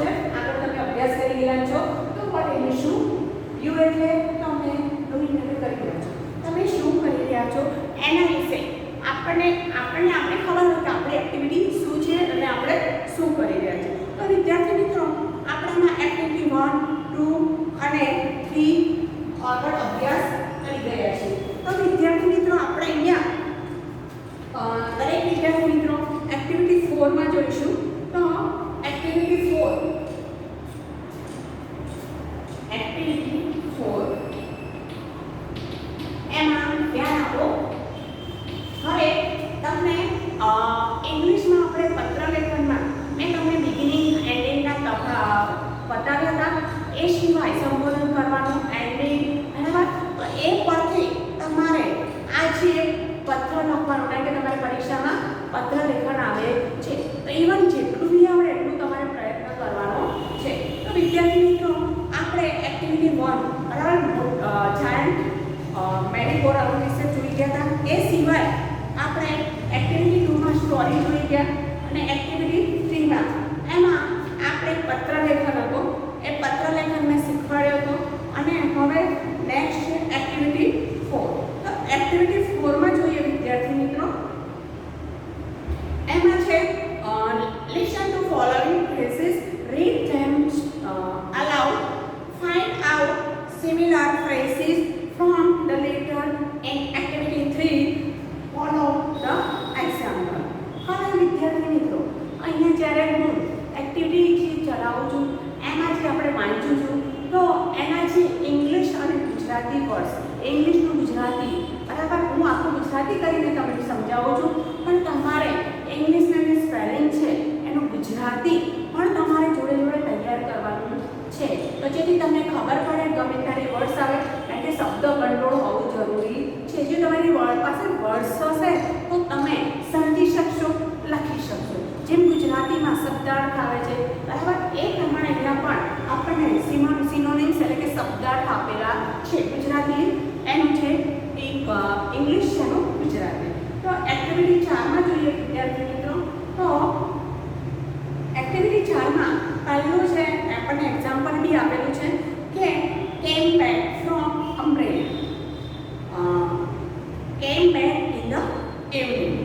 છે આગળ તમે અભ્યાસ કરી રહ્યા છો તો વોટ એટલે શું, યુ એટલે તમે ડુઈંગ એટલે કરી રહ્યા છો, તમે શું કરી રહ્યા છો એના વિશે આપણે ખબર હોય કે આપણી એક્ટિવિટી શું છે અને આપણે શું કરી રહ્યા છીએ. તો વિદ્યાર્થી મિત્રો આપણામાં એક્ટિવિટી 1, 2 અને 3 આગળ અભ્યાસ કરી ગયા છીએ. તો વિદ્યાર્થી મિત્રો આપણે અહીંયા દરેક વિદ્યાર્થી મિત્રો એક્ટિવિટી 4 માં જોઈશું. તો એક્ટિવિટી 4 એમાં ધ્યાન આપો. હવે તમને ઇંગ્લિશમાં આપણે પત્ર લેખનમાં મેં તમને બિગિનિંગ એન્ડિંગના બતાવ્યા હતા. એ સિવાય સંબોધન કરવાનું એન્ડિંગ બરાબર. તો એ પરથી તમારે આ જે પત્ર લખવાનું કારણ કે તમારી પરીક્ષામાં પત્ર લેખન આવે છે તો ઇવન જેટલું બી આવડે એટલું તમારે પ્રયત્ન કરવાનો છે. તો વિદ્યાર્થી મિત્રો આપણે એક્ટિવિટી 1 બરાબર જાયન્ટ મેરીગોરાઉન્ડ વિશે જોઈ ગયા હતા. એ સિવાય આપણે એક્ટિવિટી 2 માં સ્ટોરી જોઈ ગયા અને એક્ટિવિટી 3 માં એમાં આપણે પત્ર લેખન હતો એ પત્ર લેખન મેં શીખવાડ્યો હતો. અને હવે નેક્સ્ટ છે એક્ટિવિટી 4. તો એક્ટિવિટી 4 માં જોઈએ વિદ્યાર્થી મિત્રો એમાં છે listen to following phrases, read them aloud, find out similar phrases from the letter in activity 3, follow the example. હવે વિદ્યાર્થી મિત્રો અહીંયા જ્યારે હું એક્ટિવિટી ચલાવું છું એમાં જે આપણે વાંચું છું તો એના જે ઇંગ્લિશ અને ગુજરાતી વર્ડ્સ ઇંગ્લિશનું ગુજરાતી બરાબર હું આખું ગુજરાતી કરીને તમને સમજાવું છું પણ તમારે ઇંગ્લિશના જે સ્પેલિંગ છે એનું ગુજરાતી પણ તમારે જોડે જોડે તૈયાર કરવાનું છે. તો જેથી તમને ખબર પડે ગમે ત્યારે વર્ડ્સ આવે કારણ કે શબ્દ કંટ્રોલ હોવું જરૂરી છે. જો તમારી પાસે વર્ડ્સ હશે તો તમે સમજી શકશો, લખી શકશો. જેમ ગુજરાતીમાં શબ્દાર્થ આવે છે બરાબર એ પ્રમાણે અહીંયા પણ આપણને સિનોનિમ્સ એટલે કે શબ્દાર્થ આપેલા છે. ગુજરાતી એનું છે ઇંગ્લિશ છે એનું ગુજરાતી. તો એક્ટિવિટી 4 માં જોઈએ વિદ્યાર્થી મિત્રો તો એક્ટિવિટી 4 માં પહેલું છે આપણને એક્ઝામ્પલ બી આપેલું છે કે came back from umbrella, came back in the evening.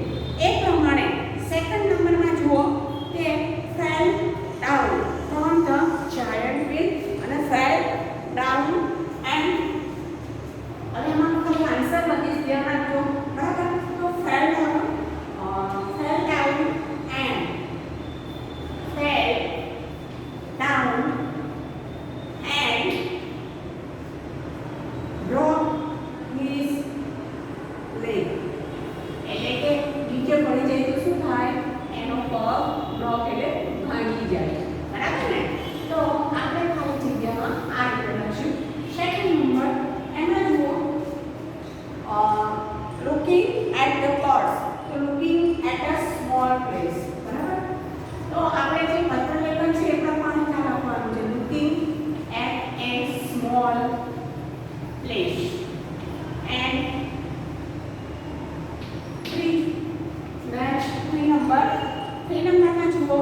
એ પ્રમાણે સેકન્ડ નંબરમાં જુઓ કે fell down from the giant wheel અને fell down and અને એમાં ખાલી આન્સર લખીશ ધ્યાન રાખજો બરાબર. તો fell down and fell down and broke his leg. એટલે કે નીચે પડી જાય તો શું થાય એનો પગ બ્રોક એટલે ભાંગી જાય બરાબર ને. તો આપણે ખાલી જગ્યામાં આ રીતે લખશું. સેકન્ડ નંબર એમાં જુઓ looking at the birds, તો looking at a small place બરાબર. તો આપણે જે પત્ર લેખન છે એ પ્રમાણે ખ્યાલ રાખવાનું છે. looking at a small place and three નંબરમાં જુઓ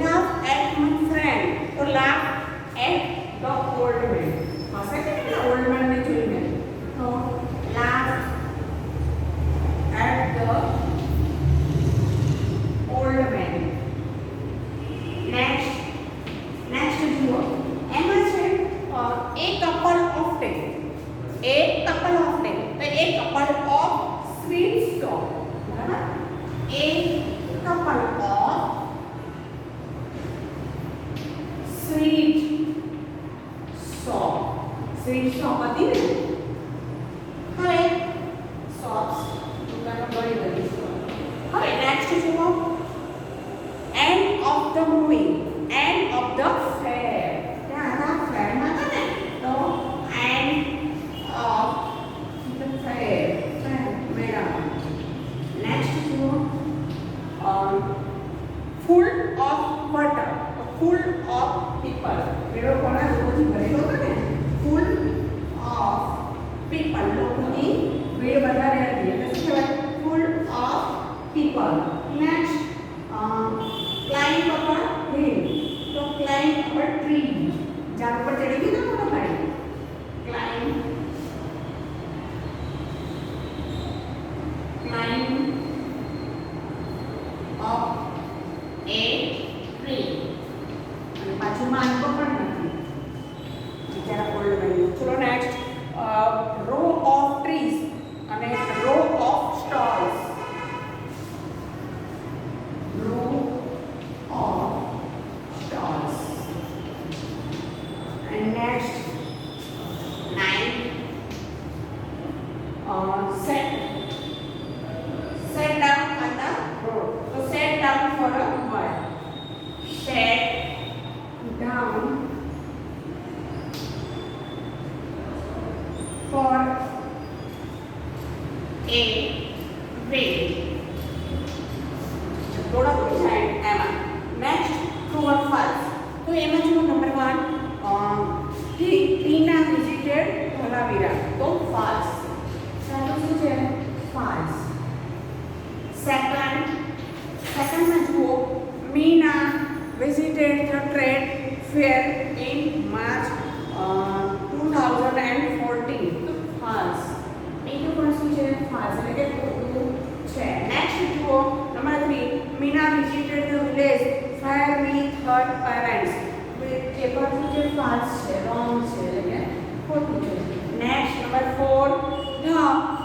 laugh at my friend, તો laugh at the old man હશે કે ઓલ્ડ મેન ને જોઈને તો laugh at the old man. next જુઓ એમાં છે a couple of day, a couple of day તો a couple of sweet stop બરાબર. a couple of sweet shop હતી ને. હવે shops દુકાનો બધી બધી. હવે નેક્સ્ટ જુઓ end of the movie, end of the fair. ત્યાં fair માં છે ને તો end of the fair મેળા. નેક્સ્ટ જુઓ full of water, full of people. મેળો કોના લોકોથી ભરેલો હતો ને full of people લોકોની ચલો નેક્સ્ટ રો ઓફ ટ્રીઝ અને row of stalls. Row of stalls. And next 9 set down on the road. So set down for a word. Set down for a way. થોડા પૂછાય એમાં. Next true or false. તો એમાં જો number 1 ટીના visited Dholavira. તો false. સાચું શું છે? false. સેકન્ડ में जुओ Meena visited the trade fair in March 2014. false. બીજું પણ શું છે? false એટલે કે ખોટું છે. નેક્સ્ટ જુઓ number 3 Meena visited the village fair with her parents. એ પણ શું છે? false છે, wrong છે એટલે કે ખોટું છે. Next number 4 the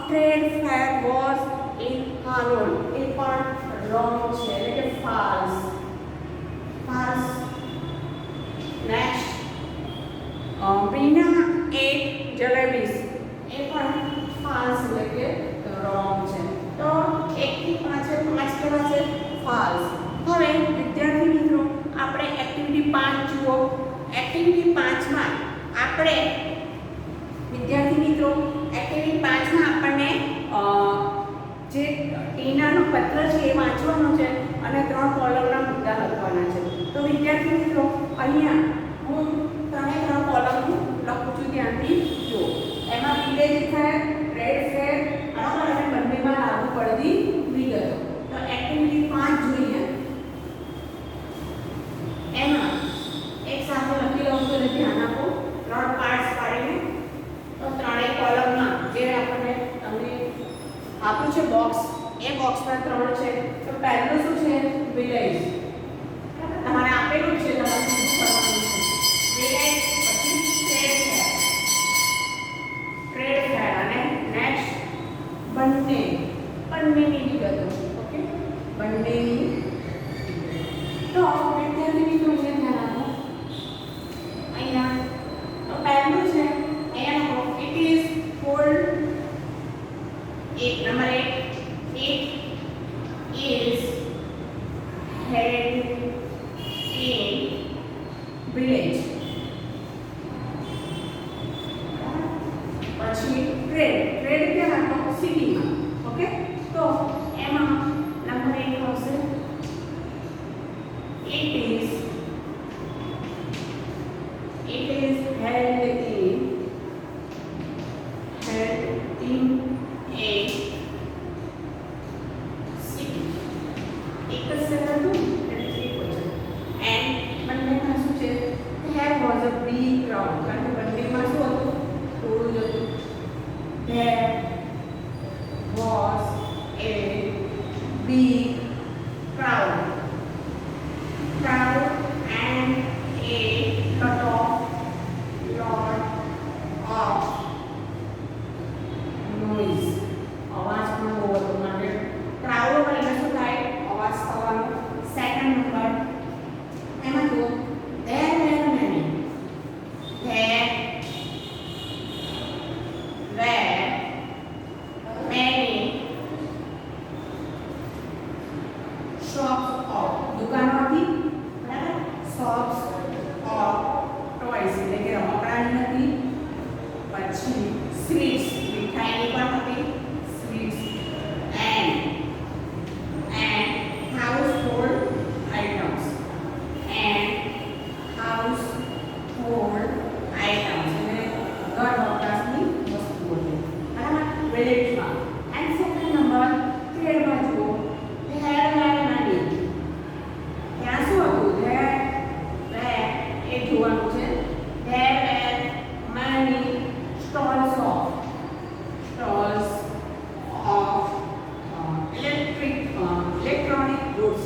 trade fair was in Halol. એ પણ wrong છે એટલે કે false. નેક્સ્ટ બીના ate jalebis. એ પણ false એટલે કે wrong છે. તો 1 થી 5 કેવા છે? false. હવે વિદ્યાર્થી મિત્રો આપણે એક્ટિવિટી 5 જુઓ. એક્ટિવિટી 5 માં આપણે વિદ્યાર્થી મિત્રો એક્ટિવિટી 5 માં આપણને જે ટીનાનો પત્ર છે એ વાંચવાનો છે અને 3 કોલમના મુદ્દા લખવાના છે. તો વિદ્યાર્થી મિત્રો અહીંયા હું 3 કોલમ લખું છું, ધ્યાનથી જુઓ. એમાં વિલેજ ફેર, ટ્રેડ ફેર અને બંનેમાં લાગુ પડતી વિગતો. તો એક્ટિવિટી 5 જોઈએ. એમાં એક સાથે લખી લઉં છું એટલે ધ્યાન આપો. 3 પાર્ટ્સ પાડીને તો 3 કોલમમાં જે આપણને તમને આપ્યું છે બોક્સ, એ બોક્સમાં 3 છે. તો પહેલું શું છે? વિલેજ. તમારે આપેલું છે, તમારે શું કરવાનું છે? વિલેજ, પછી ટ્રેડ ફેર અને નેક્સ્ટ બંનેની વિગતો. ઓકે, બંનેની. તો વિદ્યાર્થી મિત્રો અહીંયા ધ્યાન આપો. અહીંયા તો પહેલું છે અહીંયા it is called. number 8 it is held in village. પછી ટ્રેડ ક્યાં હતો? સિટીમાં. ઓકે, તો એમાં નંબર 1 આવશે it is held in a city. એક જ સેકન્ડ હતું એટલે એક વચન. એન્ડ બંનેમાં શું છે? there was a big crowd. કારણ કે બંનેમાં શું હતું? થોડું જ હતું. there was a big crowd and a lot of noise. અવાજ પણ બહુ હતો માટે ક્રાઉડ એટલે શું થાય? અવાજ થવાનો. સેકન્ડ નંબર એમાં જો there were many shops of દુકાનો હતી, બરાબર? shops of toys એટલે કે રમકડાની હતી. પછી sweets મીઠાઈની પણ હતી, sweets and household items એટલે ઘર વપરાશની વસ્તુઓ છે, બરાબર? વિલેજમાં. એન્ડ સેકન્ડ નંબર ટ્રેડમાં જુઓ there were many. ત્યાં શું હતું? there એ જોવાનું છે. there were many stalls of electronic goods.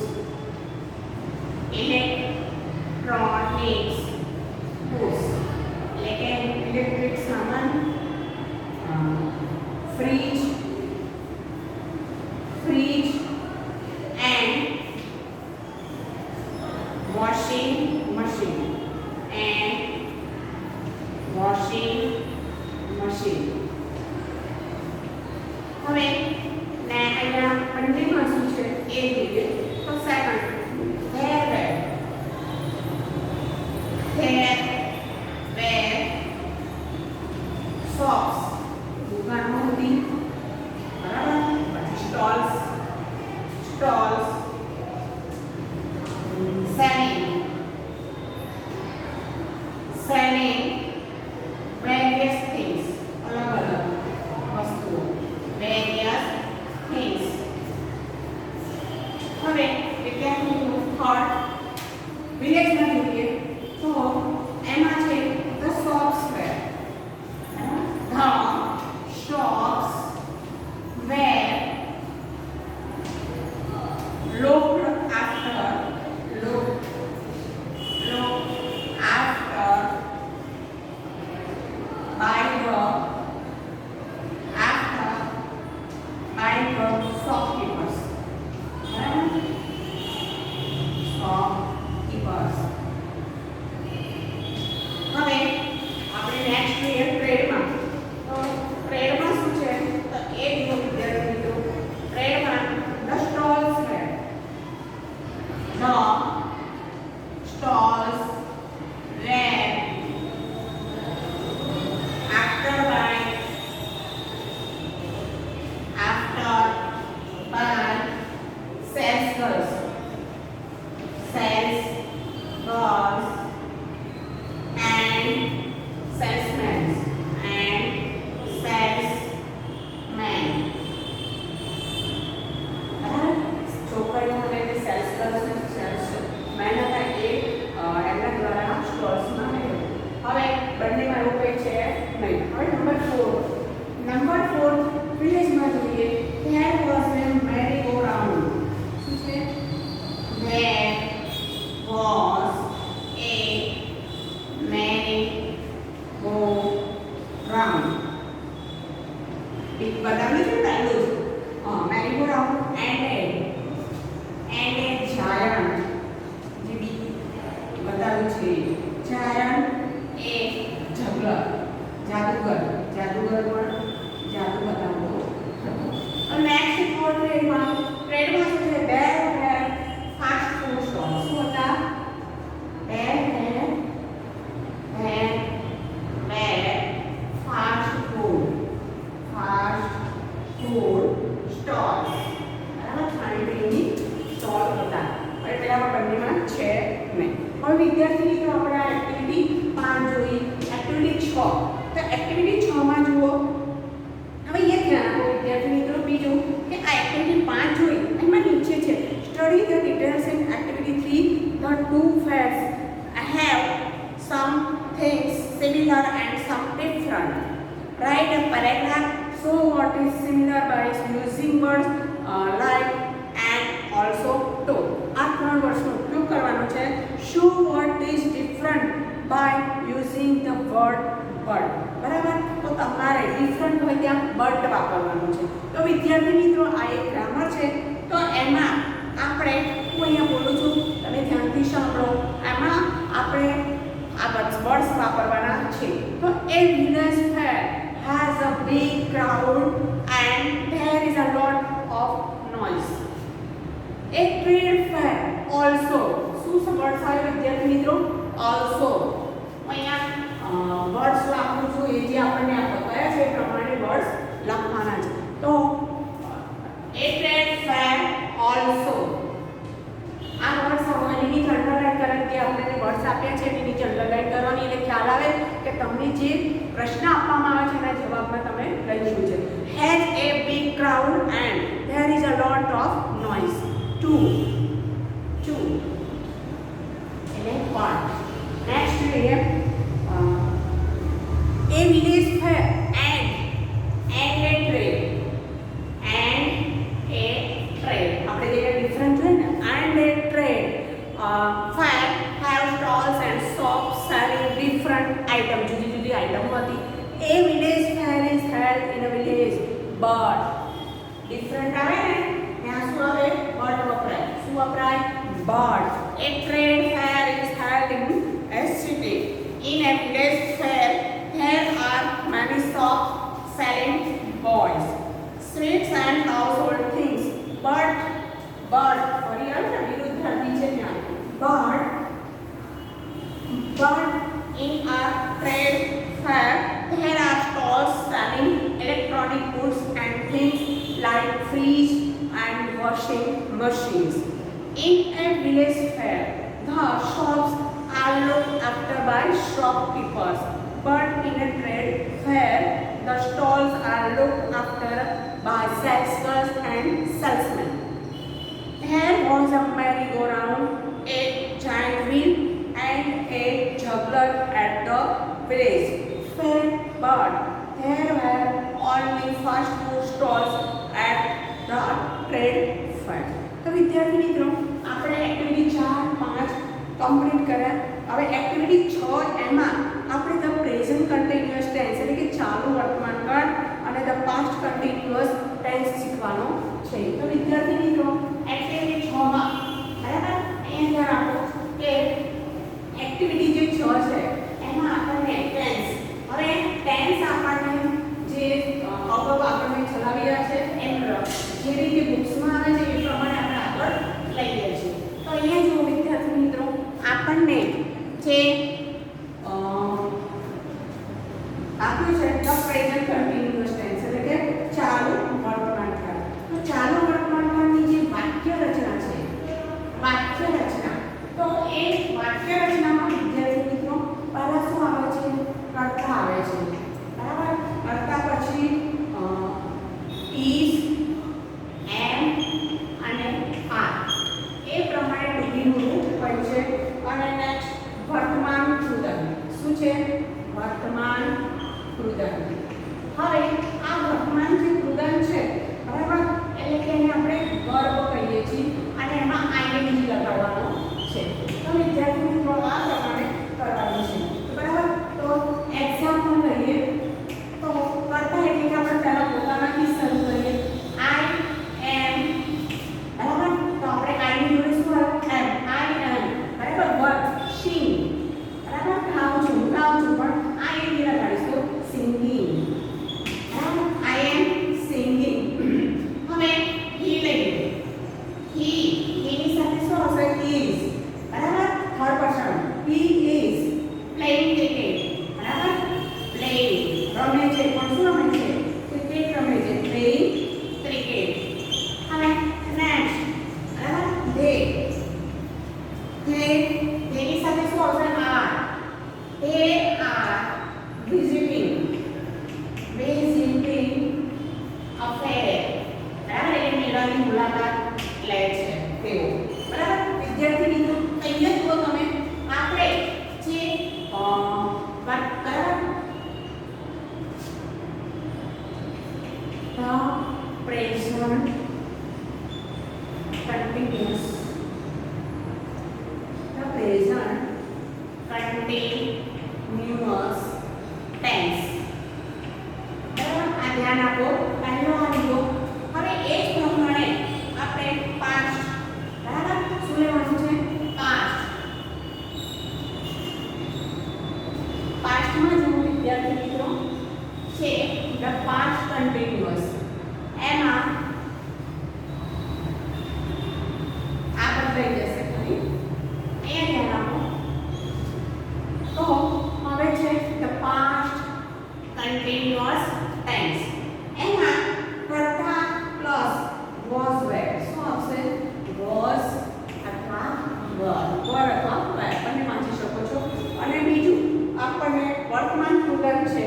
electronics goods એટલે કે ઇલેક્ટ્રિક સામાન, ફ્રીજ એન્ડ વોશિંગ મશીન હવે ને અહીંયા બંનેમાં શું છે એ જોઈએ તો સેકન્ડ hair wear shops દુકાનો હતી બરાબર પછી સ્ટોલ્સ selling various things અલગ વસ્તુઓ various things હવે વિદ્યાર્થીઓ થર્ડ વિલેજમાં જોઈએ તો એમાં છે the shops where looked after by the shopkeepers. હવે આપણે નેક્સ્ટ જોઈએ ટ્રેડમાં. તો ટ્રેડમાં શું છે તો એ જ વિદ્યાર્થી મિત્રો ટ્રેડમાં the stalls where after by sales girls and salesmen and salesmen. છોકરીઓ માટે સેલ્સ ગર્લ્સ અને સેલ્સમેન હતા એ એમના દ્વારા સ્ટોર્સમાં હવે બંનેમાં એવું કંઈ છે નહીં. હવે નંબર 4 વિલેજમાં જોઈએ there was a merry go round. શું છે there was a merry go round. એક બતાવ્યું છે પહેલું જ merry go round and a giant જે બી બતાવ્યું છે giant એ જાદુગર પણ જાદુ બતાવતો હતો. નેક્સ્ટ ટ્રેડમાં શું છે બેર ફાસ્ટ ફૂડ સ્ટોર. શું હતા બેર ફાસ્ટ ફૂડ સ્ટોર બરાબર ખાણીપીણીની સ્ટોલ હતા. હવે પેલા બંનેમાં છે નહીં. હવે વિદ્યાર્થી મિત્રો આપણે આ એક્ટિવિટી 5 જોઈ. એક્ટિવિટી 6 તો એક્ટિવિટી 6 માં જુઓ હવે એ ધ્યાન આપો વિદ્યાર્થી મિત્રો બીજું કે આ એક્ટિવિટી 5 જોઈ એમાં નીચે છે study the details in activity 3 the two fairs have some things similar and some different. Write a paragraph show what is similar by using words like and also to. આ ત્રણ વર્ડનો ઉપયોગ કરવાનો છે. show what is different by using the word but. બરાબર તો તમારે different હોય ત્યાં બટ વાપરવાનું છે. તો વિદ્યાર્થી મિત્રો આ એક ગ્રામર છે. તો એમાં આપણે હું અહીંયા બોલું છું તમે ધ્યાનથી સાંભળો. એમાં આપણે આ વર્ડ્સ વાપરવાના છે. તો a village fair has a big crowd and there is a lot of noise. A trade fair also. શું વર્ડ્સ આવે વિદ્યાર્થી મિત્રો also. અહીંયા વર્ડ્સ લખું છું એ જે આપણને કયા છે એ પ્રમાણે વર્ડ્સ લખવાના છે. તો a trade fair also. આ વર્ડ્સ આવવાની નીચે અંડરલાઈન કરવાની કે આપણે વર્ડ્સ આપ્યા છે એની નીચે અંડરલાઈન કરવાની એટલે ખ્યાલ આવે કે તમને જે પ્રશ્ન આપવામાં આવે છે એના જવાબમાં તમે લખ્યું છે. has a big crowd and there is a lot of noise. two એટલે one. next જોઈએ a village fair and a trade આપણે જે ડિફરન્ટ છે ને and a trade fair have stalls and shops selling different items. જુદી જુદી item હતી A village fair is held in a village. But different આવે ને ત્યાં શું આવે? But વપરાય. શું વપરાય? But. A trade fair is held in a city. In a village fair, there are many shops selling boys, sweets and household things. But ફરી આવે ને વિરુદ્ધ ધર્મી છે ત્યાં. But in a trade fair, there are stalls selling electronic goods and things like fridge and washing machines. In a village fair, the shops are looked after by shopkeepers. But in a trade fair, the stalls are looked after by salesmen and salesmen. There was a merry-go-round, a giant wheel, and a juggler at the village fair, but there were only fast food stalls at the trade fair. તો વિદ્યાર્થી મિત્રો આપણે activity 4, 5 complete કર્યા. હવે activity 6 એમાં આપણે the present continuous tense એટલે કે ચાલુ વર્તમાન કાળ અને ધ પાસ્ટ કન્ટિન્યુઅસ ટેન્સ શીખવાનો છે. તો વિદ્યાર્થી મિત્રો એક્ટિવિટી 6 માં બરાબર અહીંયા ધ્યાન આપો કે એક્ટિવિટી જે 6 છે એમાં આપણને ટેન્સ હવે ટેન્સ આપણને જે અગાઉ આપણને ચલાવ્યા છે એમ જે રીતે બુક્સમાં આવે છે એ પ્રમાણે આપણે આગળ લઈએ છીએ. તો અહીંયા જો વિદ્યાર્થી મિત્રો આપણને જે આપ્યું છે ધ પ્રેઝન્ટ કન્ટિન્યુઅસ ટેન્સ એટલે કે ચાલુ વર્તમાન કાળ. તો ચાલુ વર્તમાન કાળની જે વાક્ય રચના છે વાક્ય રચના તો એ વાક્ય રચનામાં વિદ્યાર્થી મિત્રો પહેલા શું આવે છે? કર્તા આવે છે બરાબર. કર્તા પછી is, am અને are એ પ્રમાણે ડીનું રૂપ હોય છે. અને નેક્સ્ટ વર્તમાન કૃદંત શું છે? વર્તમાન કૃદંત. હવે આ વર્તમાન જે કૃદંત છે બરાબર એટલે કે એને આપણે વર્બ કહીએ છીએ અને એમાં આઈએનજી લગાડવાનો છે. તો વિદ્યાર્થી મિત્રો આ પ્રમાણે કરવાનું છે બરાબર. તો એક્ઝામ્પલ લઈએ તો કરતા એટલે કે આપણે પહેલા પોતાનાથી શરૂ કરીએ. આઈ એમ બરાબર. તો આપણે આઈ ની જોડે શું આવે? એમ. આઈ એમ બરાબર. વોચિંગ બરાબર. ખાઉં છું પણ આઈ એમ લગાડીશું. સિંગિંગ બરાબર. આઈ એમ સિંગિંગ. હવે હી લઈએ. હી ની સાથે શું આવશે? ઇઝ બરાબર. Third person he is playing cricket બરાબર. પ્લેઇંગ રમે છે પણ શું રમે છે? ક્રિકેટ રમે છે. Playing cricket. હવે નેક્સ્ટ બરાબર. ની સાથે શું આવશે? R. they are visiting a fair બરાબર. એટલે મેળાની મુલાકાત લે છે તેઓ બરાબર. વિદ્યાર્થી મિત્રો અહીંયા જુઓ તમે આપણે જે વાત બરાબર the present continuous tense બરાબર. આ ધ્યાન આપો. પહેલો આવ્યો. હવે એ જ પ્રમાણે આપણે past બરાબર શું લેવાનું છે? past. પાસ્ટમાં જો વિદ્યાર્થી મિત્રો છે the past continuous એમાં આ બદલાઈ જશે ખરી. અહીંયા ધ્યાન આપો. તો હવે છે the past continuous tense એમાં કર્તા પ્લસ was were શું આવશે? was અથવા were અથવા were બંને વાંચી શકો છો. અને બીજું આપણને વર્તમાન કૃદંત છે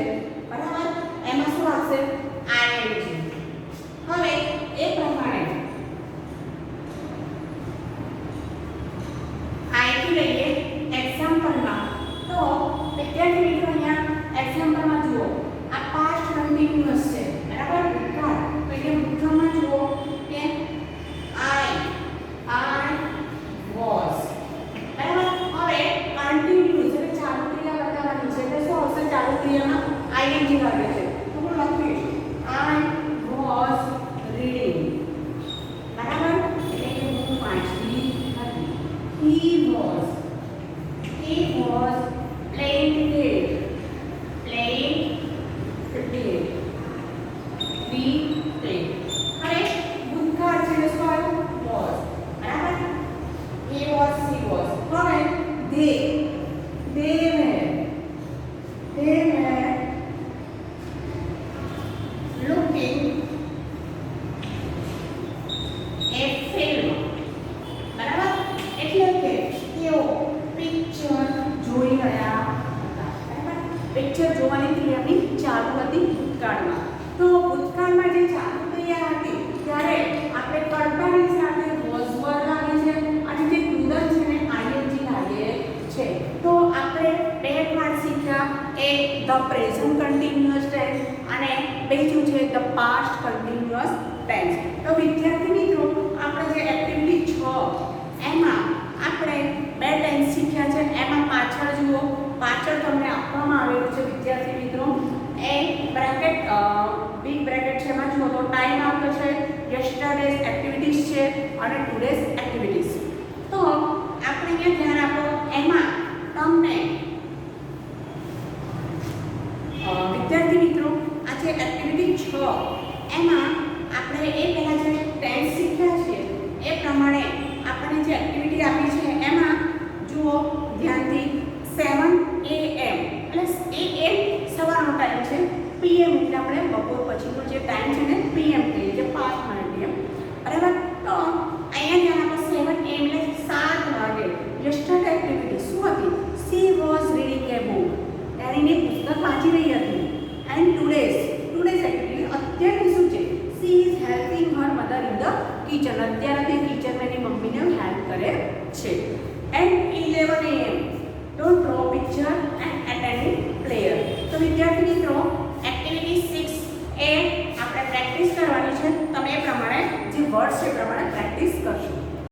બરાબર. એમાં શું આવશે? ing. હવે એ પ્રમાણે આઈથી લઈએ એક્ઝામ્પલમાં. તો વિદ્યાર્થી મિત્રો અહીંયા એક્ઝામ્પલમાં જુઓ આ પાસ્ટ કન્ટિન્યુઅસ છે ing લાગે છે તો હું લખીશ I was reading. બરાબર, એટલે કે હું વાંચતી હતી. He was playing cricket. Playing cricket. We played. હવે ભૂતકાળ છે એટલે શું આવ્યું? Was. બરાબર, he was, she was. હવે they were looking a film. બરાબર, એટલે કે તેઓ પિક્ચર જોઈ રહ્યા હતા. બરાબર, પિક્ચર જોવાની ક્રિયાની ચાલુ હતી ભૂતકાળમાં. તો ભૂતકાળમાં જે ચાલુ ક્રિયા હતી ત્યારે આપણે કર્તાની સાથે was word લાગે છે અને જે ક્રિયા છે ને ing લાગે છે. તો આપણે બે પાઠ શીખ્યા, એક ધ પ્રેઝન્ટ કન્ટિન્યુઅસ ટેન્સ અને બીજું છે ધ પાસ્ટ કન્ટિન્યુઅસ ટેન્સ. તો વિદ્યાર્થી મિત્રો, આપણે જે એક્ટિવિટી 6 એમાં આપણે બે ટેન્સ શીખ્યા છે. એમાં પાછળ જુઓ, પાછળ તમને આપવામાં આવેલું છે વિદ્યાર્થી મિત્રો, એ બ્રેકેટ બિગ બ્રેકેટ છે, એમાં જુઓ તો ટાઈમ આપ્યો છે, યસ્ટરડેઝ એક્ટિવિટીઝ છે અને ટુડેઝ એક્ટિવિટીઝ. તો આપણે અહીંયા ધ્યાન આપો, એમાં તમને વિદ્યાર્થી મિત્રો આ જે એક્ટિવિટી 6 એમાં આપણે એ પહેલા જે ટેન્સ શીખ્યા છે એ પ્રમાણે આપણને જે એક્ટિવિટી આપી છે એમાં જુઓ ધ્યાનથી 7 AM એટલે AM સવારનો ટાઈમ છે, PM એટલે આપણે બપોર પછીનો જે ટાઈમ છે ને PM કહીએ છીએ, 5 PM. બરાબર, તો અહીંયા ધ્યાન આપો 7 AM એટલે 7 વાગે. યસ્ટરડે એક્ટિવિટી શું હતી? she was reading a book. તેણીને પુસ્તક વાંચી રહી હતી. એન્ડ ટુડેઝ એક્ટિવિટી અત્યારની શું છે? she is helping her mother in the kitchen. અત્યારે તે કિચનમાં એની મમ્મીને હેલ્પ કરે છે. And 11 AM don't draw picture and attend prayer. તો વિદ્યાર્થી મિત્રો, એક્ટિવિટી 6 એ આપણે પ્રેક્ટિસ કરવાની છે. તમે એ પ્રમાણે જે વર્ડ્સ છે એ પ્રમાણે પ્રેક્ટિસ કરશો.